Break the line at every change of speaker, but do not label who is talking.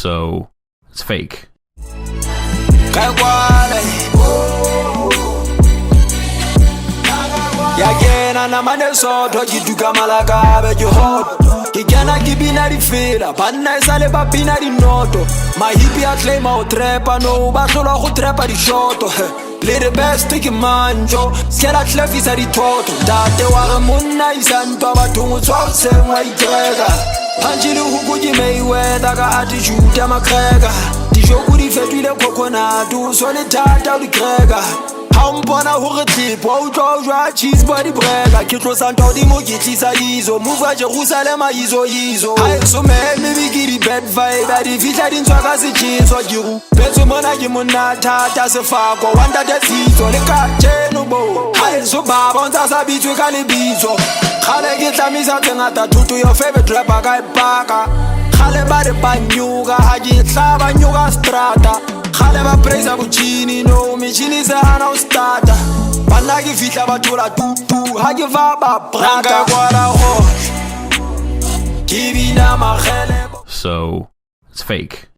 So it's fake.
Yagena na manesoto kiduka malakabe jihoto kikena kibina difela banna isale babina dinoto mahipi a claima o trepa no ba tlhola go trepa di shoto le the best ke manjo skela tlefisa di toto tate wa re monna isanto bathungu tsotse ngwa itreka Anjili hukuji Mayweather ka attitude ya makreka dijoku di fetwile coconut o sone tata o di kreka ha mpona hore tip wa utlwa cheese body breaker ke tlosa ntho di mo ke tlisa izo move a Jerusalem a izo hai so me bigi di bad vibe a di fitla di ntswa ka se tshitswa diru betso mona ke monna thata se fako wanda the tito le ka tsheno bo hai so baba ntsa sa bitswe ka le bitso khale ke tlamisa tsengata thuto your favorite rapper ka ipaka khale ba re banyuka ha ke hlaba nyuka strata khale ba praise buchini no michini se hana o starta bana ke fitla ba thola tutu ha ke va ba braka kwala ho ke bina magele.
So it's fake.